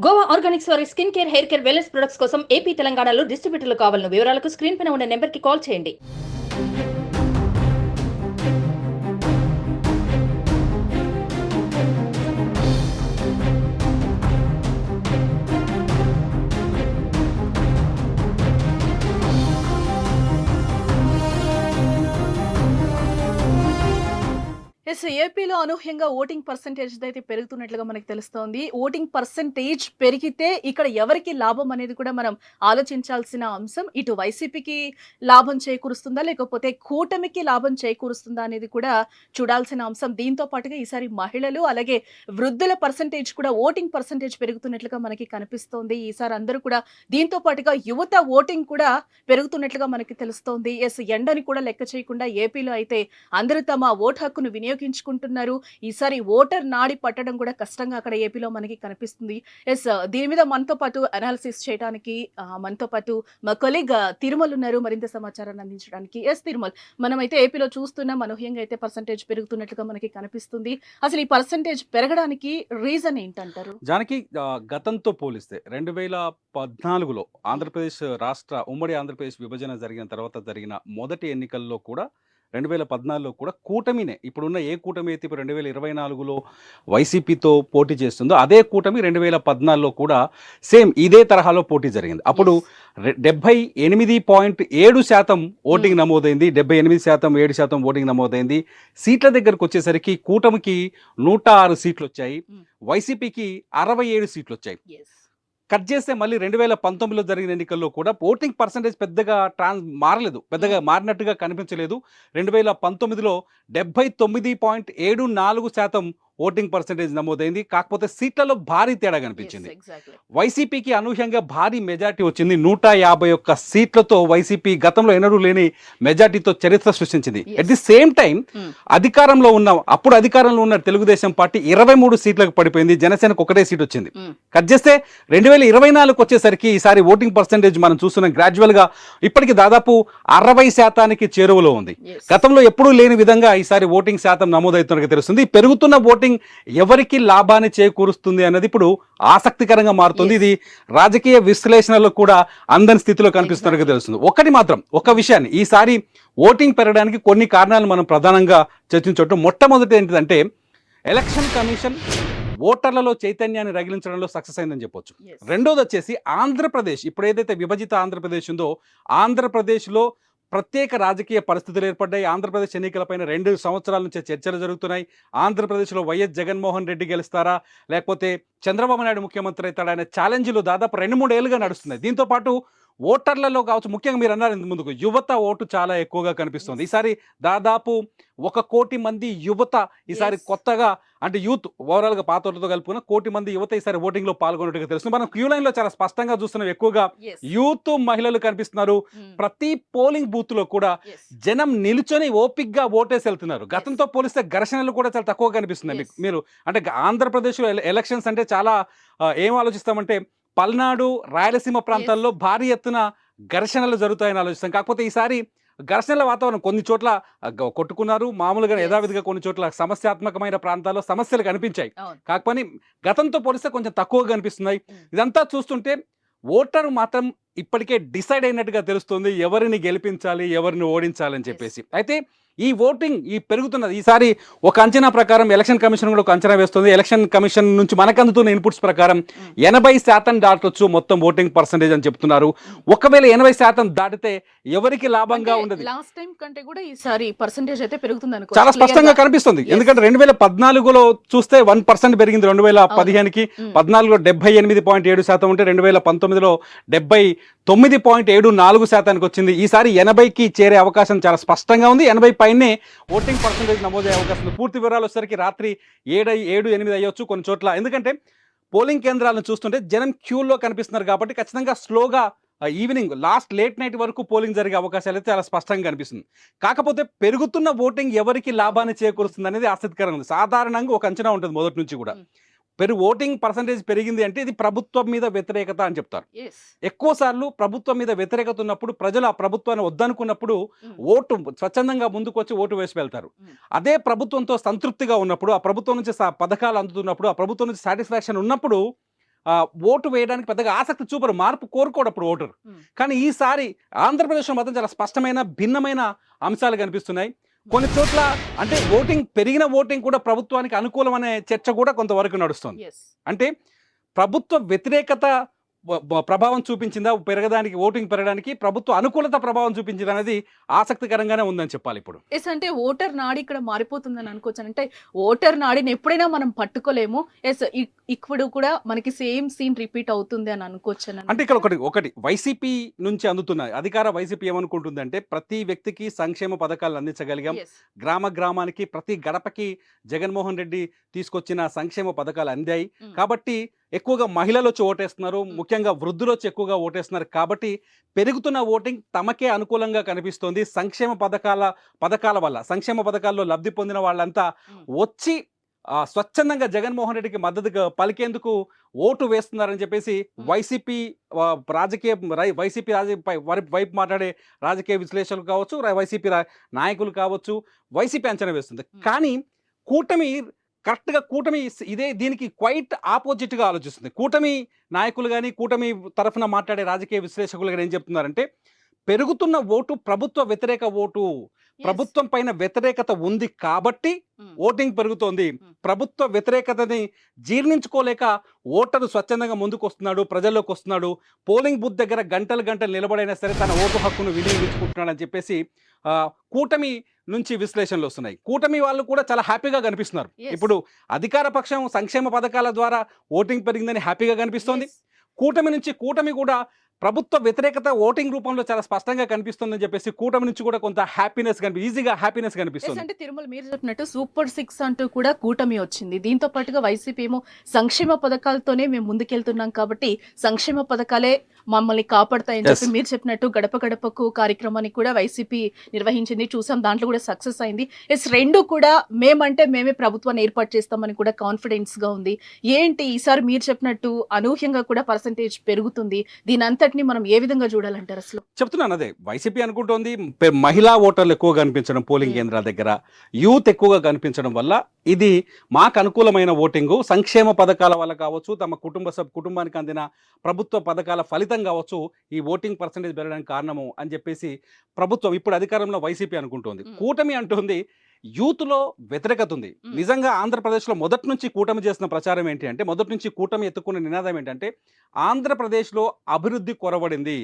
Goa Organics వారి skin care, hair care, wellness products కోసం AP, తెలంగాణలో డిస్ట్రిబ్యూటర్లు కావాలను వివరాలకు స్క్రీన్ పైన ఉన్న నెంబర్కి కాల్ చేయండి. ఏపీలో అనూహ్యంగా ఓటింగ్ పర్సెంటేజ్ అయితే పెరుగుతున్నట్లుగా మనకు తెలుస్తోంది. ఓటింగ్ పర్సెంటేజ్ పెరిగితే ఇక్కడ ఎవరికి లాభం అనేది కూడా మనం ఆలోచించాల్సిన అంశం. ఇటు వైసీపీకి లాభం చేకూరుస్తుందా, లేకపోతే కూటమికి లాభం చేకూరుస్తుందా అనేది కూడా చూడాల్సిన అంశం. దీంతో పాటుగా ఈసారి మహిళలు అలాగే వృద్ధుల పర్సెంటేజ్ కూడా ఓటింగ్ పర్సెంటేజ్ పెరుగుతున్నట్లుగా మనకి కనిపిస్తోంది. ఈసారి అందరూ కూడా దీంతో పాటుగా యువత ఓటింగ్ కూడా పెరుగుతున్నట్లుగా మనకి తెలుస్తోంది. ఎండని కూడా లెక్క చేయకుండా ఏపీలో అయితే అందరూ తమ ఓటు హక్కును వినియోగించుకుంటున్నారు. ఈసారి ఓటర్ నాడి పట్టడం కూడా కష్టంగా అక్కడ ఏపీలో మనకి కనిపిస్తుంది. దీని మీద మనతో పాటు అనాలిసిస్ చేయడానికి మనతో పాటు మా కొలీగ్ తిరుమల్ ఉన్నారు మరింత సమాచారాన్ని అందించడానికి. తిరుమల్, మనమైతే ఏపీలో చూస్తున్నాం అనూహ్యంగా అయితే పర్సెంటేజ్ పెరుగుతున్నట్లుగా మనకి కనిపిస్తుంది. అసలు ఈ పర్సెంటేజ్ పెరగడానికి రీజన్ ఏంటంటారు? జానకి, గతంతో పోలిస్తే 2014లో ఆంధ్రప్రదేశ్ ఉమ్మడి ఆంధ్రప్రదేశ్ విభజన జరిగిన తర్వాత జరిగిన మొదటి ఎన్నికల్లో కూడా 2014లో కూడా కూటమినే, ఇప్పుడున్న ఏ కూటమి అయితే ఇప్పుడు 2024లో వైసీపీతో పోటీ చేస్తుందో అదే కూటమి 2014లో కూడా సేమ్ ఇదే తరహాలో పోటీ జరిగింది. అప్పుడు 78.7% ఓటింగ్ నమోదైంది. 78%, 7% ఓటింగ్ నమోదైంది. సీట్ల దగ్గరకు వచ్చేసరికి కూటమికి 106 సీట్లు వచ్చాయి, వైసీపీకి 67 సీట్లు వచ్చాయి. కట్ చేస్తే మళ్ళీ 2019లో జరిగిన ఎన్నికల్లో కూడా ఓటింగ్ పర్సంటేజ్ పెద్దగా మారలేదు, పెద్దగా మారినట్టుగా కనిపించలేదు. 2019లో 79.74% ఓటింగ్ పర్సంటేజ్ నమోదైంది. కాకపోతే సీట్లలో భారీ తేడా కనిపించింది. వైసీపీకి అనూహ్యంగా భారీ మెజార్టీ వచ్చింది. 151 సీట్లతో వైసీపీ గతంలో ఎన్నడూ లేని మెజార్టీతో చరిత్ర సృష్టించింది. అట్ ది సేమ్ టైం అప్పుడు అధికారంలో ఉన్న తెలుగుదేశం పార్టీ 23 సీట్లకు పడిపోయింది. జనసేనకు ఒకటే సీట్ వచ్చింది. కట్ చేస్తే 2024కు వచ్చేసరికి ఈసారి ఓటింగ్ పర్సంటేజ్ మనం చూస్తున్నాం గ్రాడ్యువల్ గా ఇప్పటికి దాదాపు 60% చేరువలో ఉంది. గతంలో ఎప్పుడూ లేని విధంగా ఈసారి ఓటింగ్ శాతం నమోదవుతున్నట్టు తెలుస్తుంది. పెరుగుతున్న ఓటింగ్ ఎవరికి లాభాన్ని చేకూరుస్తుంది అన్నది ఇప్పుడు ఆసక్తికరంగా మారుతుంది. ఇది రాజకీయ విశ్లేషణలో కూడా అందని స్థితిలో కనిపిస్తున్నట్టు తెలుస్తుంది. ఒక విషయాన్ని, ఈసారి ఓటింగ్ పెరగడానికి కొన్ని కారణాలు మనం ప్రధానంగా చర్చించడం. మొట్టమొదటి ఏంటిదంటే ఎలక్షన్ కమిషన్ ఓటర్లలో చైతన్యాన్ని రగిలించడంలో సక్సెస్ అయిందని చెప్పొచ్చు. రెండోది వచ్చేసి ఆంధ్రప్రదేశ్, ఇప్పుడు ఏదైతే విభజిత ఆంధ్రప్రదేశ్ ఉందో ఆంధ్రప్రదేశ్లో ప్రత్యేక రాజకీయ పరిస్థితులు ఏర్పడ్డాయి. ఆంధ్రప్రదేశ్ ఎన్నికలపైన 2 సంవత్సరాల నుంచి చర్చలు జరుగుతున్నాయి. ఆంధ్రప్రదేశ్లో వైఎస్ జగన్మోహన్ రెడ్డి గెలుస్తారా, లేకపోతే చంద్రబాబు నాయుడు ముఖ్యమంత్రి అవుతాడా అనే ఛాలెంజ్లు దాదాపు 2-3 ఏళ్ళుగా నడుస్తున్నాయి. దీంతోపాటు ఓటర్లలో కావచ్చు, ముఖ్యంగా మీరు అన్నారు ముందుకు, యువత ఓటు చాలా ఎక్కువగా కనిపిస్తుంది. ఈసారి దాదాపు 1 కోటి మంది యువత ఈసారి కొత్తగా, అంటే యూత్ ఓవరాల్గా పాత ఓట్లతో కలుపుకున్న 1 కోటి మంది యువత ఈసారి ఓటింగ్లో పాల్గొన్నట్టుగా తెలుస్తుంది. మనం క్యూ లైన్లో చాలా స్పష్టంగా చూస్తున్నాం, ఎక్కువగా యూత్, మహిళలు కనిపిస్తున్నారు. ప్రతి పోలింగ్ బూత్లో కూడా జనం నిలుచొని ఓపిక్గా ఓటేసి వెళ్తున్నారు. గతంతో పోలిస్తే ఘర్షణలు కూడా చాలా తక్కువ కనిపిస్తున్నాయి. మీరు అంటే ఆంధ్రప్రదేశ్లో ఎలక్షన్స్ అంటే చాలా ఏం ఆలోచిస్తామంటే పల్నాడు, రాయలసీమ ప్రాంతాల్లో భారీ ఎత్తున ఘర్షణలు జరుగుతాయని ఆలోచిస్తాం. కాకపోతే ఈసారి ఘర్షణల వాతావరణం, కొన్ని చోట్ల కొట్టుకున్నారు, మామూలుగా యథావిధిగా కొన్ని చోట్ల సమస్యాత్మకమైన ప్రాంతాల్లో సమస్యలు కనిపించాయి. కాకపోతే గతంతో పోలిస్తే కొంచెం తక్కువగా కనిపిస్తున్నాయి. ఇదంతా చూస్తుంటే ఓటరు మాత్రం ఇప్పటికే డిసైడ్ అయినట్టుగా తెలుస్తుంది, ఎవరిని గెలిపించాలి, ఎవరిని ఓడించాలని చెప్పేసి. అయితే ఈ ఓటింగ్ పెరుగుతున్నది. ఈసారి ఒక అంచనా ప్రకారం ఎలక్షన్ కమిషన్ కూడా ఒక అంచనా వేస్తుంది. ఎలక్షన్ కమిషన్ నుంచి మనకు అందుతున్న ఇన్పుట్స్ ప్రకారం 80% దాటొచ్చు మొత్తం ఓటింగ్ పర్సంటేజ్ అని చెప్తున్నారు. ఒకవేళ 80% దాటితే ఎవరికి లాభంగా ఉండదు. లాస్ట్ టైం కంటే కూడా ఈసారి పర్సంటేజ్ అయితే పెరుగుతుంది, చాలా స్పష్టంగా కనిపిస్తుంది. ఎందుకంటే 2014లో చూస్తే 1% పెరిగింది. 2015కి 14లో 78.7% ఉంటే 2019లో 79.74% వచ్చింది. ఈసారి 80కి చేరే అవకాశం చాలా స్పష్టంగా ఉంది. 80 పైనే ఓటింగ్ పర్సంటేజ్ నమోదయ్యే అవకాశం ఉంది. పూర్తి వివరాలు వచ్చేసరికి రాత్రి 7-8 అయ్యొచ్చు కొన్ని చోట్ల. ఎందుకంటే పోలింగ్ కేంద్రాలను చూస్తుంటే జనం క్యూల్లో కనిపిస్తున్నారు కాబట్టి ఖచ్చితంగా స్లోగా ఈవినింగ్ లేట్ నైట్ వరకు పోలింగ్ జరిగే అవకాశాలు అయితే చాలా స్పష్టంగా కనిపిస్తుంది. కాకపోతే పెరుగుతున్న ఓటింగ్ ఎవరికి లాభాన్ని చేకూరుస్తుంది అనేది ఆసక్తికరంగా ఉంది. సాధారణంగా ఒక అంచనా ఉంటుంది మొదటి నుంచి కూడా, ఓటింగ్ పర్సంటేజ్ పెరిగింది అంటే ఇది ప్రభుత్వం మీద వ్యతిరేకత అని చెప్తారు. ఎక్కువ సార్లు ప్రభుత్వం మీద వ్యతిరేకత ఉన్నప్పుడు, ప్రజలు ఆ ప్రభుత్వాన్ని వద్దనుకున్నప్పుడు ఓటు స్వచ్ఛందంగా ముందుకు వచ్చి ఓటు వేసి వెళ్తారు. అదే ప్రభుత్వంతో సంతృప్తిగా ఉన్నప్పుడు, ఆ ప్రభుత్వం నుంచి పథకాలు అందుతున్నప్పుడు, ఆ ప్రభుత్వం నుంచి సాటిస్ఫాక్షన్ ఉన్నప్పుడు ఓటు వేయడానికి పెద్దగా ఆసక్తి చూపరు, మార్పు కోరుకోడు అప్పుడు ఓటరు. కానీ ఈసారి ఆంధ్రప్రదేశ్లో మాత్రం చాలా స్పష్టమైన భిన్నమైన అంశాలు కనిపిస్తున్నాయి. కొన్ని చోట్ల అంటే పెరిగిన ఓటింగ్ కూడా ప్రభుత్వానికి అనుకూలం అనే చర్చ కూడా కొంతవరకు నడుస్తుంది. అంటే ప్రభుత్వ వ్యతిరేకత ప్రభావం చూపించిందా పెరగడానికి, ఓటింగ్ పెరగడానికి ప్రభుత్వ అనుకూలత ప్రభావం చూపించింది అనేది ఆసక్తికరంగానే ఉందని చెప్పాలి. ఇప్పుడు అంటే ఓటర్ నాడి ఇక్కడ మారిపోతుందని అనుకోవచ్చు. అంటే ఓటర్ నాడిని ఎప్పుడైనా మనం పట్టుకోలేము. ఇప్పుడు కూడా మనకి సేమ్ సీన్ రిపీట్ అవుతుంది అని అనుకోవచ్చు. అంటే ఇక్కడ ఒకటి వైసీపీ నుంచి అందుతున్న అధికార వైసీపీ ఏమనుకుంటుందంటే ప్రతి వ్యక్తికి సంక్షేమ పథకాలు అందించగలిగాం, గ్రామానికి ప్రతి గడపకి జగన్మోహన్ రెడ్డి తీసుకొచ్చిన సంక్షేమ పథకాలు అందాయి కాబట్టి ఎక్కువగా మహిళలు వచ్చి ఓటేస్తున్నారు, ముఖ్యంగా వృద్ధులు వచ్చి ఎక్కువగా ఓటేస్తున్నారు కాబట్టి పెరుగుతున్న ఓటింగ్ తమకే అనుకూలంగా కనిపిస్తోంది. సంక్షేమ పథకాల వల్ల సంక్షేమ పథకాల్లో లబ్ధి పొందిన వాళ్ళంతా వచ్చి స్వచ్ఛందంగా జగన్మోహన్ రెడ్డికి మద్దతుగా పలికేందుకు ఓటు వేస్తున్నారని చెప్పేసి వైసీపీ వైపు మాట్లాడే రాజకీయ విశ్లేషకులు కావచ్చు, వైసీపీ నాయకులు కావచ్చు, వైసీపీ అంచనా వేస్తుంది. కానీ కూటమి దీనికి క్వైట్ ఆపోజిట్గా ఆలోచిస్తుంది. కూటమి నాయకులు కానీ కూటమి తరఫున మాట్లాడే రాజకీయ విశ్లేషకులు కానీ ఏం చెప్తున్నారంటే పెరుగుతున్న ఓటు ప్రభుత్వ వ్యతిరేక ఓటు, ప్రభుత్వం పైన వ్యతిరేకత ఉంది కాబట్టి ఓటింగ్ పెరుగుతోంది. ప్రభుత్వ వ్యతిరేకతని జీర్ణించుకోలేక ఓటరు స్వచ్ఛందంగా ముందుకు వస్తున్నాడు, ప్రజల్లోకి వస్తున్నాడు, పోలింగ్ బూత్ దగ్గర గంటలు నిలబడైనా సరే తన ఓటు హక్కును వినియోగించుకుంటున్నాడు అని చెప్పేసి కూటమి నుంచి విశ్లేషణలు వస్తున్నాయి. కూటమి వాళ్ళు కూడా చాలా హ్యాపీగా కనిపిస్తున్నారు. ఇప్పుడు అధికార పక్షం సంక్షేమ పథకాల ద్వారా ఓటింగ్ పెరిగిందని హ్యాపీగా కనిపిస్తోంది. కూటమి కూడా ప్రభుత్వ వ్యతిరేకత ఓటింగ్ రూపంలో చాలా స్పష్టంగా కనిపిస్తుందని చెప్పేసి కూటమి నుంచి కూడా కొంత ఈజీగా హ్యాపీనెస్ కనిపిస్తుంది. అంటే తిరుమల మీరు చెప్పినట్టు సూపర్ 6 అంటూ కూడా కూటమి వచ్చింది. దీంతో పాటుగా వైసీపీ ఏమో సంక్షేమ పథకాలతోనే మేము ముందుకెళ్తున్నాం కాబట్టి సంక్షేమ పథకాలే మమ్మల్ని కాపాడతాయని చెప్పి మీరు చెప్పినట్టు గడప గడపకు కార్యక్రమాన్ని కూడా వైసీపీ నిర్వహించింది, చూసాం. దాంట్లో కూడా సక్సెస్ అయింది. రెండు కూడా మేమే ప్రభుత్వాన్ని ఏర్పాటు చేస్తామని కూడా కాన్ఫిడెన్స్ గా ఉంది. ఏంటి ఈసారి మీరు చెప్పినట్టు అనూహ్యంగా కూడా పర్సంటేజ్ పెరుగుతుంది. దీని అంతటిని మనం ఏ విధంగా చూడాలంటారు? అసలు చెప్తున్నాను అదే వైసీపీ అనుకుంటోంది మహిళా ఓటర్లు ఎక్కువ కనిపించడం, పోలింగ్ కేంద్రాల దగ్గర యూత్ ఎక్కువగా కనిపించడం వల్ల ఇది మాకు అనుకూలమైన ఓటింగు, సంక్షేమ పథకాల వల్ల కావచ్చు, తమ కుటుంబానికి అందిన ప్రభుత్వ పథకాల ఫలితం కావచ్చు ఈ ఓటింగ్ పర్సంటేజ్ పెరగడానికి కారణము అని చెప్పేసి ప్రభుత్వం ఇప్పుడు అధికారంలో వైసీపీ అనుకుంటోంది. కూటమి అంటుంది యూత్లో వ్యతిరేకత ఉంది. నిజంగా ఆంధ్రప్రదేశ్లో మొదటి నుంచి కూటమి చేసిన ప్రచారం ఏంటి అంటే, మొదటి నుంచి కూటమి ఎత్తుకున్న నినాదం ఏంటంటే ఆంధ్రప్రదేశ్లో అభివృద్ధి కొరవడింది,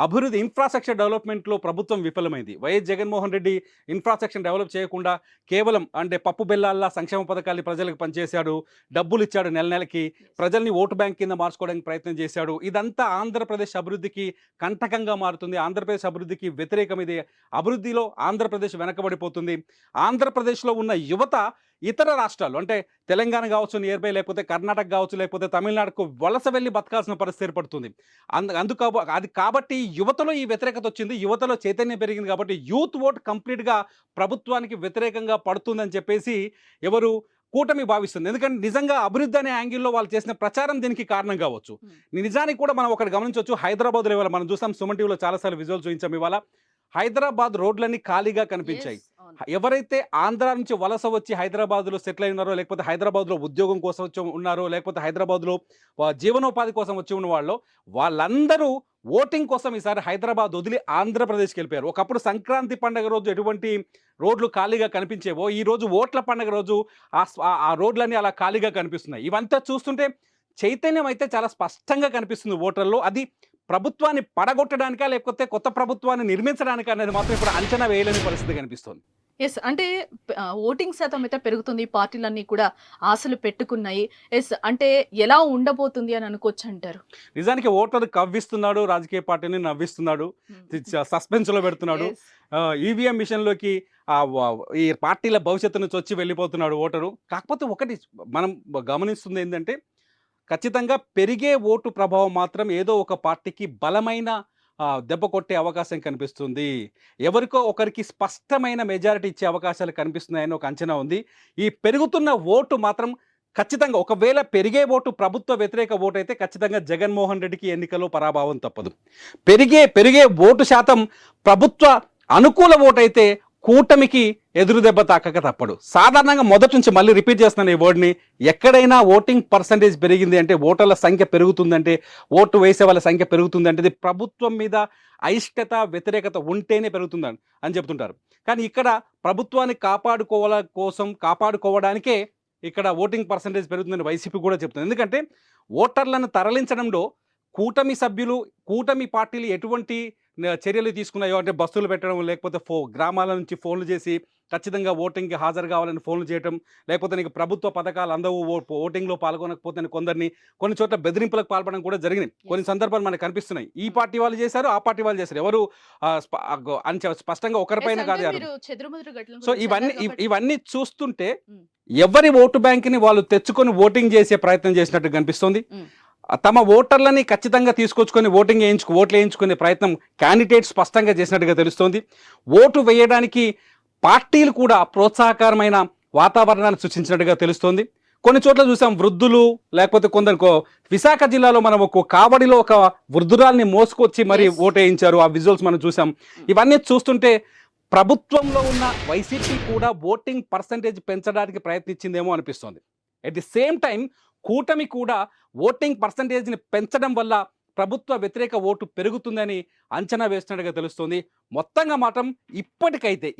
అభివృద్ధి ఇన్ఫ్రాస్ట్రక్చర్ డెవలప్మెంట్లో ప్రభుత్వం విఫలమైంది. YS Jaganmohan Reddy infrastructure develop చేయకుండా కేవలం అంటే పప్పు బెల్లాల్లా సంక్షేమ పథకాలు ప్రజలకు పనిచేశాడు, డబ్బులు ఇచ్చాడు, నెలకి ప్రజల్ని ఓటు బ్యాంక్ కింద మార్చుకోవడానికి ప్రయత్నం చేశాడు. ఇదంతా ఆంధ్రప్రదేశ్ అభివృద్ధికి కంటకంగా మారుతుంది, ఆంధ్రప్రదేశ్ అభివృద్ధికి వ్యతిరేకం. ఇది అభివృద్ధిలో ఆంధ్రప్రదేశ్ వెనకబడిపోతుంది. ఆంధ్రప్రదేశ్లో ఉన్న యువత ఇతర రాష్ట్రాలు అంటే తెలంగాణ కావచ్చు, నియర్ బై, లేకపోతే కర్ణాటక కావచ్చు, లేకపోతే తమిళనాడుకు వలస వెళ్ళి బతకాల్సిన పరిస్థితి ఏర్పడుతుంది. కాబట్టి యువతలో ఈ వ్యతిరేకత వచ్చింది, యువతలో చైతన్యం పెరిగింది. కాబట్టి యూత్ ఓట్ కంప్లీట్గా ప్రభుత్వానికి వ్యతిరేకంగా పడుతుందని చెప్పేసి కూటమి భావిస్తుంది. ఎందుకంటే నిజంగా అభివృద్ధి అనే యాంగిల్లో వాళ్ళు చేసిన ప్రచారం దీనికి కారణం కావచ్చు. నిజానికి కూడా మనం ఒకటి గమనించవచ్చు, హైదరాబాద్లో ఇవాళ మనం చూసాం, సుమన్ టీవీలో చాలాసార్లు విజువల్ చూపించాం. ఇవాళ హైదరాబాద్ రోడ్లన్నీ ఖాళీగా కనిపించాయి. ఎవరైతే ఆంధ్ర నుంచి వలస వచ్చి హైదరాబాద్లో సెటిల్ అయి ఉన్నారో, లేకపోతే హైదరాబాద్లో ఉద్యోగం కోసం వచ్చి ఉన్నారో, లేకపోతే హైదరాబాద్లో జీవనోపాధి కోసం వచ్చి ఉన్న వాళ్ళందరూ ఓటింగ్ కోసం ఈసారి హైదరాబాద్ వదిలి ఆంధ్రప్రదేశ్కి వెళ్ళిపోయారు. ఒకప్పుడు సంక్రాంతి పండుగ రోజు ఎటువంటి రోడ్లు ఖాళీగా కనిపించేవో ఈ రోజు ఓట్ల పండుగ రోజు ఆ రోడ్లన్నీ అలా ఖాళీగా కనిపిస్తున్నాయి. ఇవంతా చూస్తుంటే చైతన్యం అయితే చాలా స్పష్టంగా కనిపిస్తుంది ఓటర్లో. అది ప్రభుత్వాన్ని పడగొట్టడానికా లేకపోతే కొత్త ప్రభుత్వాన్ని నిర్మించడానికా అనేది మాత్రం ఇప్పుడు అంచనా వేయలేని పరిస్థితి కనిపిస్తుంది. అంటే ఓటింగ్ శాతం అయితే పెరుగుతుంది, పార్టీలన్నీ కూడా ఆశలు పెట్టుకున్నాయి. అంటే ఎలా ఉండబోతుంది అని అనుకోవచ్చు అంటారు? నిజానికి ఓటర్ కవ్విస్తున్నాడు, రాజకీయ పార్టీని నవ్విస్తున్నాడు, సస్పెన్స్ లో పెడుతున్నాడు. ఈవీఎం మిషన్లోకి ఈ పార్టీల భవిష్యత్తు నుంచి వచ్చి వెళ్ళిపోతున్నాడు ఓటరు. కాకపోతే ఒకటి మనం గమనిస్తుంది ఏంటంటే ఖచ్చితంగా పెరిగే ఓటు ప్రభావం మాత్రం ఏదో ఒక పార్టీకి బలమైన దెబ్బ కొట్టే అవకాశం కనిపిస్తుంది. ఎవరికో ఒకరికి స్పష్టమైన మెజారిటీ ఇచ్చే అవకాశాలు కనిపిస్తున్నాయని ఒక అంచనా ఉంది. ఈ పెరుగుతున్న ఓటు మాత్రం ఖచ్చితంగా ఒకవేళ పెరిగే ఓటు ప్రభుత్వ వ్యతిరేక ఓటు అయితే ఖచ్చితంగా జగన్మోహన్ రెడ్డికి ఎన్నికల్లో పరాభవం తప్పదు. పెరిగే ఓటు శాతం ప్రభుత్వ అనుకూల ఓటు అయితే కూటమికి ఎదురు దెబ్బ తాకక తప్పడు. సాధారణంగా మొదటి నుంచి మళ్ళీ రిపీట్ చేస్తున్నాను ఈ వర్డ్ని, ఎక్కడైనా ఓటింగ్ పర్సంటేజ్ పెరిగింది అంటే, ఓటర్ల సంఖ్య పెరుగుతుందంటే, ఓటు వేసే వాళ్ళ సంఖ్య పెరుగుతుందంటే ఇది ప్రభుత్వం మీద అయిష్టత వ్యతిరేకత ఉంటేనే పెరుగుతుందని అని చెప్తుంటారు. కానీ ఇక్కడ ప్రభుత్వాన్ని కాపాడుకోవడానికే ఇక్కడ ఓటింగ్ పర్సంటేజ్ పెరుగుతుందని వైసీపీ కూడా చెప్తుంది. ఎందుకంటే ఓటర్లను తరలించడంలో కూటమి పార్టీలు ఎటువంటి చర్యలు తీసుకున్నాయో అంటే బస్సులు పెట్టడం, లేకపోతే గ్రామాల నుంచి ఫోన్లు చేసి ఖచ్చితంగా ఓటింగ్కి హాజరు కావాలని ఫోన్లు చేయడం, లేకపోతే నీకు ప్రభుత్వ పథకాలు అందవు, ఓటింగ్లో పాల్గొనకపోతే కొన్ని చోట్ల బెదిరింపులకు పాల్పడడం కూడా జరిగినాయి. కొన్ని సందర్భాలు మనకు కనిపిస్తున్నాయి. ఈ పార్టీ వాళ్ళు చేశారు, ఆ పార్టీ వాళ్ళు చేశారు, ఎవరు అని స్పష్టంగా ఒకరిపైన కాదు. సో ఇవన్నీ చూస్తుంటే ఎవరి ఓటు బ్యాంక్ని వాళ్ళు తెచ్చుకొని ఓటింగ్ చేసే ప్రయత్నం చేసినట్టు కనిపిస్తుంది. తమ ఓటర్లని ఖచ్చితంగా తీసుకొచ్చుకొని ఓట్లు వేయించుకునే ప్రయత్నం క్యాండిడేట్ స్పష్టంగా చేసినట్టుగా తెలుస్తోంది. ఓటు వేయడానికి పార్టీలు కూడా ప్రోత్సాహకరమైన వాతావరణాన్ని సృష్టించినట్టుగా తెలుస్తోంది. కొన్ని చోట్ల చూసాం వృద్ధులు, లేకపోతే కొందరు విశాఖ జిల్లాలో మనం ఒక కావడిలో ఒక వృద్ధురాల్ని మోసుకొచ్చి మరి ఓటు వేయించారు. ఆ విజువల్స్ మనం చూసాం. ఇవన్నీ చూస్తుంటే ప్రభుత్వంలో ఉన్న వైసీపీ కూడా ఓటింగ్ పర్సంటేజ్ పెంచడానికి ప్రయత్నించిందేమో అనిపిస్తోంది. ఎట్ ది సేమ్ టైం కూటమి కూడా ఓటింగ్ పర్సంటేజ్ని పెంచడం వల్ల ప్రభుత్వ వ్యతిరేక ఓటు పెరుగుతుందని అంచనా వేస్తున్నట్టుగా తెలుస్తోంది. మొత్తంగా మాత్రం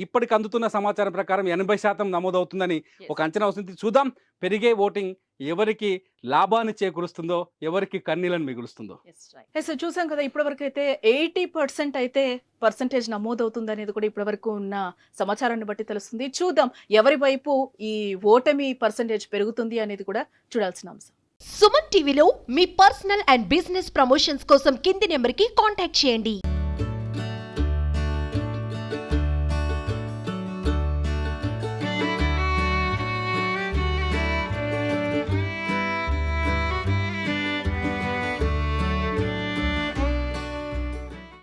ఇప్పటికి అందుతున్న సమాచారం ప్రకారం 80% నమోదవుతుందని ఒక అంచనా వస్తుంది. చూద్దాం పెరిగే ఓటింగ్ ఎవరికి లాభాన్ని చేకూరుస్తుందో, ఎవరికి కన్నీలను మిగులుస్తుందో. చూసాం కదా, ఇప్పటివరకు అయితే 80% అయితే పర్సంటేజ్ నమోదవుతుంది అనేది కూడా ఇప్పటివరకు ఉన్న సమాచారాన్ని బట్టి తెలుస్తుంది. చూద్దాం ఎవరి వైపు ఈ ఓటమి పర్సంటేజ్ పెరుగుతుంది అనేది కూడా చూడాల్సిన అంశం. సుమన్ టీవీలో మీ పర్సనల్ అండ్ బిజినెస్ ప్రమోషన్స్ కోసం కింది నెంబర్కి కాంటాక్ట్ చేయండి.